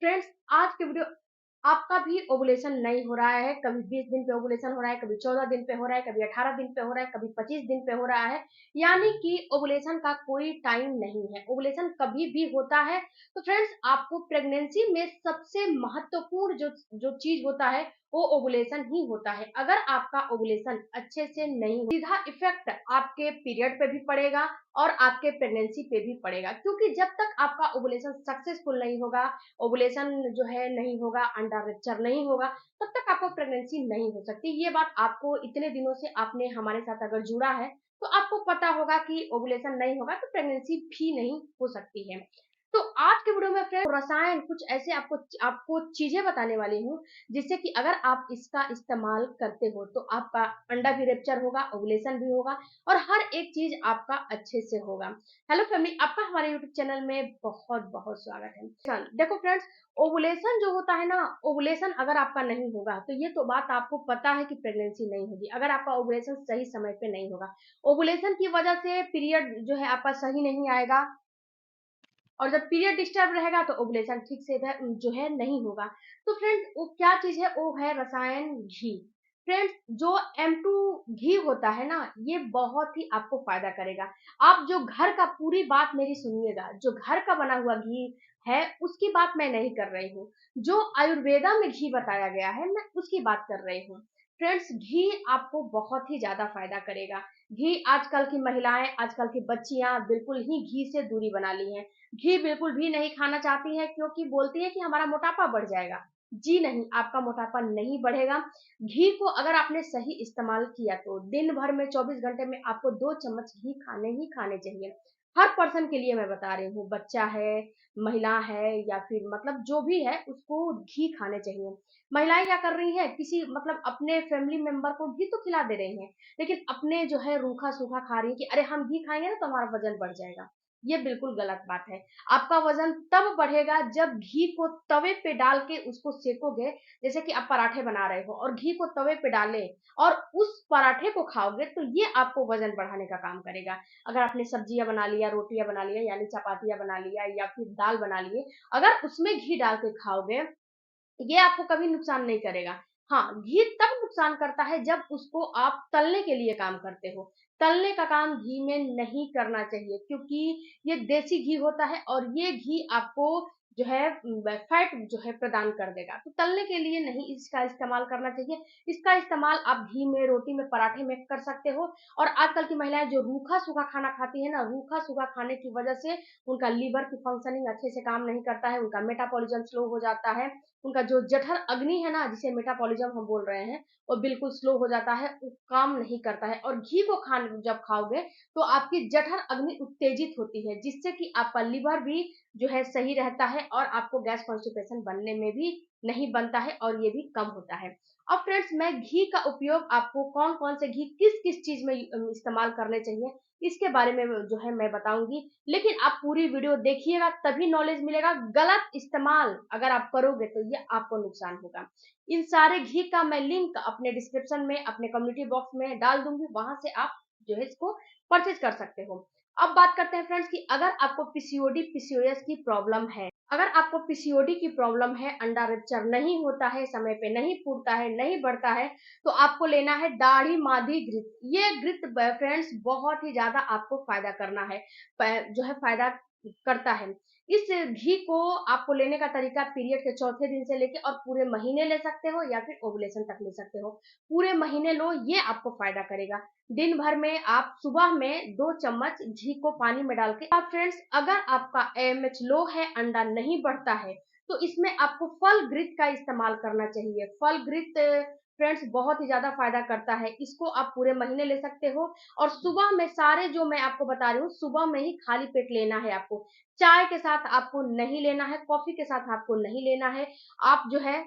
Friends, आज के video आपका भी ओवुलेशन नहीं हो रहा है। कभी 20 दिन पे ओवुलेशन हो रहा है, कभी 14 दिन पे हो रहा है, कभी 18 दिन पे हो रहा है, कभी 25 दिन पे हो रहा है। यानी कि ओवुलेशन का कोई टाइम नहीं है, ओवुलेशन कभी भी होता है। तो फ्रेंड्स, आपको प्रेगनेंसी में सबसे महत्वपूर्ण जो जो चीज होता है वो ओवुलेशन ही होता है। अगर आपका ओवुलेशन अच्छे से नहीं हो, सीधा इफेक्ट आपके पीरियड पे भी पड़ेगा और आपके प्रेगनेंसी पे भी पड़ेगा, क्योंकि जब तक आपका ओवुलेशन सक्सेसफुल नहीं होगा, ओवुलेशन जो है नहीं होगा, अंडा रप्चर नहीं होगा, तब तक आपको प्रेगनेंसी नहीं हो सकती। ये बात आपको इतने दिनों से आपने हमारे साथ अगर जुड़ा है तो आपको पता होगा कि ओवुलेशन नहीं होगा तो प्रेगनेंसी भी नहीं हो सकती है। तो आज के वीडियो में फ्रेंड रसायन कुछ ऐसे आपको आपको चीजें बताने वाली हूँ, जिससे कि अगर आप इसका इस्तेमाल करते हो तो आपका अंडा भी रप्चर होगा, ओवुलेशन भी होगा और हर एक चीज आपका अच्छे से होगा। हेलो फैमिली, आपका हमारे यूट्यूब चैनल में बहुत बहुत स्वागत है। देखो फ्रेंड्स, ओवुलेशन जो होता है ना, ओवुलेशन अगर आपका नहीं होगा तो ये तो बात आपको पता है कि प्रेगनेंसी नहीं होगी। अगर आपका ओवुलेशन सही समय पे नहीं होगा, ओवुलेशन की वजह से पीरियड जो है आपका सही नहीं आएगा और जब पीरियड डिस्टर्ब रहेगा तो ओवुलेशन ठीक से जो है नहीं होगा। तो फ्रेंड्स, वो क्या चीज है, वो है रसायन घी। फ्रेंड्स, जो M2 घी होता है ना, ये बहुत ही आपको फायदा करेगा। आप जो घर का पूरी बात मेरी सुनिएगा, जो घर का बना हुआ घी है उसकी बात मैं नहीं कर रही हूँ, जो आयुर्वेदा में घी बताया गया है मैं उसकी बात कर रही हूँ। फ्रेंड्स, घी आपको बहुत ही ज्यादा फायदा करेगा। घी आजकल की महिलाएं, आजकल की बच्चियां बिल्कुल ही घी से दूरी बना ली हैं। घी बिल्कुल भी नहीं खाना चाहती है, क्योंकि बोलती है कि हमारा मोटापा बढ़ जाएगा। जी नहीं, आपका मोटापा नहीं बढ़ेगा। घी को अगर आपने सही इस्तेमाल किया तो दिन भर में 24 घंटे में आपको 2 चम्मच घी खाने ही खाने चाहिए। हर पर्सन के लिए मैं बता रही हूँ, बच्चा है, महिला है या फिर मतलब जो भी है उसको घी खाने चाहिए। महिलाएं क्या कर रही है, किसी मतलब अपने फैमिली मेंबर को घी तो खिला दे रही हैं, लेकिन अपने जो है रूखा सूखा खा रही है कि अरे हम घी खाएंगे ना तो हमारा वजन बढ़ जाएगा। ये बिल्कुल गलत बात है। आपका वजन तब बढ़ेगा जब घी को तवे पे डाल के उसको सेकोगे। जैसे कि आप पराठे बना रहे हो और घी को तवे पे डाले और उस पराठे को खाओगे तो ये आपको वजन बढ़ाने का काम करेगा। अगर आपने सब्जियां बना लिया, रोटियां बना लिया, यानी चपातियां बना लिया या फिर दाल बना लिए, अगर उसमें घी डाल के खाओगे, ये आपको कभी नुकसान नहीं करेगा। हाँ, घी तब नुकसान करता है जब उसको आप तलने के लिए काम करते हो। तलने का काम घी में नहीं करना चाहिए, क्योंकि ये देसी घी होता है और ये घी आपको जो है फैट जो है प्रदान कर देगा। तो तलने के लिए नहीं इसका इस्तेमाल करना चाहिए। इसका इस्तेमाल आप घी में, रोटी में, पराठे में कर सकते हो। और आजकल की महिलाएं जो रूखा सूखा खाना खाती है ना, रूखा सूखा खाने की वजह से उनका लीवर की फंक्शनिंग अच्छे से काम नहीं करता है, उनका मेटाबॉलिज्म स्लो हो जाता है, उनका जो जठर अग्नि है ना, जिसे मेटाबॉलिज्म हम बोल रहे हैं, वो बिल्कुल स्लो हो जाता है, वो काम नहीं करता है। और घी को खान जब खाओगे तो आपकी जठर अग्नि उत्तेजित होती है, जिससे कि आपका लिवर भी जो है सही रहता है और आपको गैस कॉन्स्टिपेशन बनने में भी नहीं बनता है और ये भी कम होता है। अब फ्रेंड्स, मैं घी का उपयोग आपको कौन कौन से घी किस किस चीज में इस्तेमाल करने चाहिए इसके बारे में जो है मैं बताऊंगी। लेकिन आप पूरी वीडियो देखिएगा तभी नॉलेज मिलेगा। गलत इस्तेमाल अगर आप करोगे तो ये आपको नुकसान होगा। इन सारे घी का मैं लिंक अपने डिस्क्रिप्शन में, अपने कम्युनिटी बॉक्स में डाल दूंगी, वहां से आप जो है इसको परचेज कर सकते हो। अब बात करते हैं फ्रेंड्स कि अगर आपको पीसीओडी पीसीओएस की प्रॉब्लम है, अगर आपको पीसीओडी की प्रॉब्लम है, अंडा रप्चर नहीं होता है, समय पे नहीं फूटता है, नहीं बढ़ता है, तो आपको लेना है दाढ़ी मादी घृत। ये घृत फ्रेंड्स बहुत ही ज्यादा आपको फायदा करना है, जो है फायदा करता है। इस घी को आपको लेने का तरीका पीरियड के चौथे दिन से लेके और पूरे महीने ले सकते हो या फिर ओवुलेशन तक ले सकते हो। पूरे महीने लो, ये आपको फायदा करेगा। दिन भर में आप सुबह में 2 चम्मच घी को पानी में डाल के। अब फ्रेंड्स, अगर आपका AMH लो है, अंडा नहीं बढ़ता है, तो इसमें आपको फल घृत का इस्तेमाल करना चाहिए। फल घृत फ्रेंड्स बहुत ही ज्यादा फायदा करता है, इसको आप पूरे महीने ले सकते हो। और सुबह में सारे जो मैं आपको बता रही हूँ, सुबह में ही खाली पेट लेना है आपको। चाय के साथ आपको नहीं लेना है, कॉफी के साथ आपको नहीं लेना है। आप जो है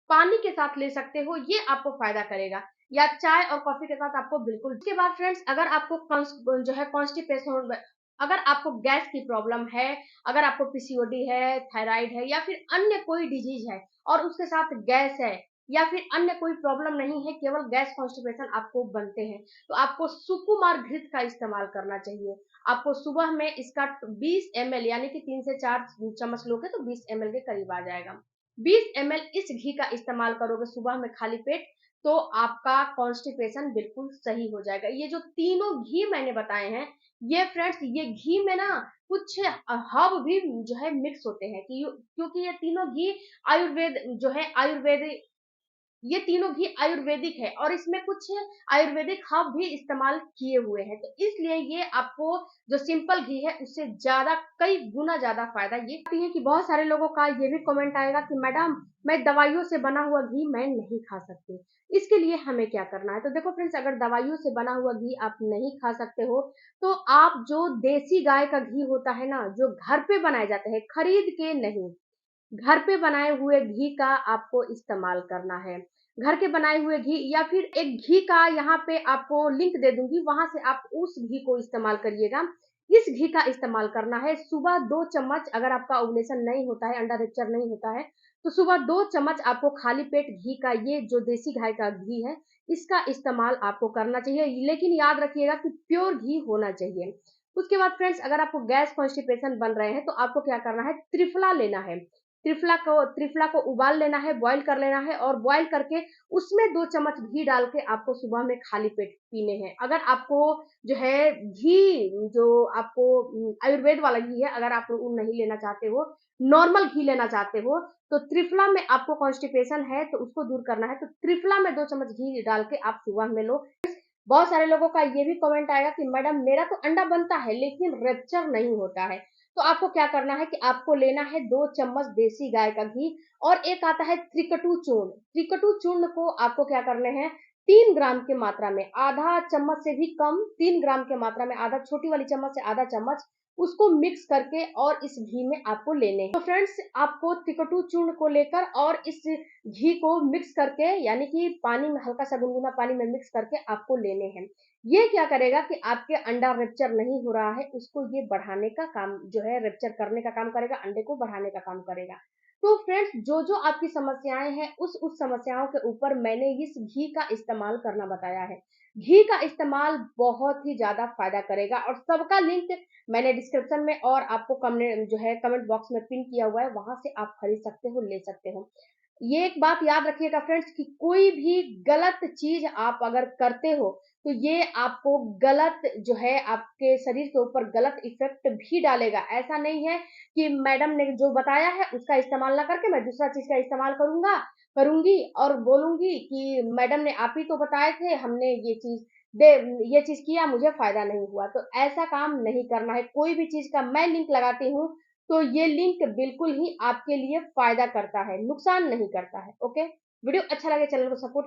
पानी के साथ ले सकते हो, ये आपको फायदा करेगा। या चाय और कॉफी के साथ आपको बिल्कुल। उसके बाद फ्रेंड्स, अगर आपको जो है कॉन्स्टिपेशन, अगर आपको गैस की प्रॉब्लम है, अगर आपको पीसीओडी है, थायराइड है या फिर अन्य कोई डिजीज है और उसके साथ गैस है या फिर अन्य कोई प्रॉब्लम नहीं है, केवल गैस कॉन्स्टिपेशन आपको बनते हैं, तो आपको सुकुमार घृत का इस्तेमाल करना चाहिए। आपको सुबह में इसका 20 ml यानी कि 3 से 4 चम्मच लोगे तो 20 ml के करीब आ जाएगा। 20 ml इस घी का इस्तेमाल करोगे सुबह में खाली पेट, तो आपका कॉन्स्टिपेशन बिल्कुल सही हो जाएगा। ये जो तीनों घी मैंने बताए हैं, ये फ्रेंड्स ये घी में ना कुछ हर्ब भी जो है मिक्स होते हैं, क्योंकि ये तीनों घी आयुर्वेद जो है आयुर्वेद ये तीनों घी आयुर्वेदिक है और इसमें कुछ आयुर्वेदिक हर्ब भी इस्तेमाल किए हुए हैं, तो इसलिए ये आपको जो सिंपल घी है उससे ज्यादा कई गुना ज्यादा फायदा ये है। कि बहुत सारे लोगों का ये भी कमेंट आएगा कि मैडम मैं दवाइयों से बना हुआ घी मैं नहीं खा सकती, इसके लिए हमें क्या करना है? तो देखो फ्रेंड्स, अगर दवाइयों से बना हुआ घी आप नहीं खा सकते हो तो आप जो देसी गाय का घी होता है ना, जो घर पे बनाए जाते हैं, खरीद के नहीं, घर पे बनाए हुए घी का आपको इस्तेमाल करना है। घर के बनाए हुए घी या फिर एक घी का यहाँ पे आपको लिंक दे दूंगी, वहां से आप उस घी को इस्तेमाल करिएगा। इस घी का इस्तेमाल करना है सुबह 2 चम्मच, अगर आपका ओवुलेशन नहीं होता है, अंडा रप्चर नहीं होता है, तो सुबह 2 चम्मच आपको खाली पेट घी का, ये जो देसी गाय का घी है इसका इस्तेमाल आपको करना चाहिए, लेकिन याद रखिएगा कि प्योर घी होना चाहिए। उसके बाद फ्रेंड्स, अगर आपको गैस कॉन्स्टिपेशन बन रहे हैं तो आपको क्या करना है, त्रिफला लेना है। त्रिफला को उबाल लेना है, बॉईल कर लेना है और बॉईल करके उसमें 2 चम्मच घी डाल के आपको सुबह में खाली पेट पीने हैं। अगर आपको जो है घी, जो आपको आयुर्वेद वाला घी है, अगर आप वो नहीं लेना चाहते हो, नॉर्मल घी लेना चाहते हो, तो त्रिफला में आपको कॉन्स्टिपेशन है तो उसको दूर करना है, तो त्रिफला में 2 चम्मच घी डाल के आप सुबह में लो। बहुत सारे लोगों का ये भी कमेंट आएगा कि मैडम मेरा तो अंडा बनता है लेकिन रप्चर नहीं होता है, तो आपको क्या करना है कि आपको लेना है 2 चम्मच देसी गाय का घी और एक आता है त्रिकटु चूर्ण। त्रिकटु चूर्ण को आपको क्या करने हैं, 3 ग्राम की मात्रा में, आधा चम्मच से भी कम, 3 ग्राम की मात्रा में, आधा छोटी वाली चम्मच से आधा चम्मच उसको मिक्स करके और इस घी में आपको लेने हैं। तो फ्रेंड्स, आपको त्रिकटु चूर्ण को लेकर और इस घी को मिक्स करके, यानी कि पानी में, हल्का सा गुनगुना पानी में मिक्स करके आपको लेने हैं। ये क्या करेगा कि आपके अंडा रप्चर नहीं हो रहा है उसको ये बढ़ाने का काम जो है, रप्चर करने का काम करेगा, अंडे को बढ़ाने का काम करेगा। तो फ्रेंड्स, जो जो आपकी समस्याएं हैं उस समस्याओं के ऊपर मैंने इस घी का इस्तेमाल करना बताया है। घी का इस्तेमाल बहुत ही ज्यादा फायदा करेगा और सबका लिंक मैंने डिस्क्रिप्शन में और आपको कमेंट जो है कमेंट बॉक्स में पिन किया हुआ है, वहां से आप खरीद सकते हो, ले सकते हो। ये एक बात याद रखिएगा फ्रेंड्स कि कोई भी गलत चीज आप अगर करते हो तो ये आपको गलत जो है आपके शरीर के ऊपर गलत इफेक्ट भी डालेगा। ऐसा नहीं है कि मैडम ने जो बताया है उसका इस्तेमाल ना करके मैं दूसरा चीज का इस्तेमाल करूंगी और बोलूंगी कि मैडम ने आप ही तो बताए थे, हमने दे ये चीज किया, मुझे फायदा नहीं हुआ। तो ऐसा काम नहीं करना है। कोई भी चीज का मैं लिंक लगाती हूँ तो ये लिंक बिल्कुल ही आपके लिए फायदा करता है, नुकसान नहीं करता है। ओके, वीडियो अच्छा लगे चैनल को सपोर्ट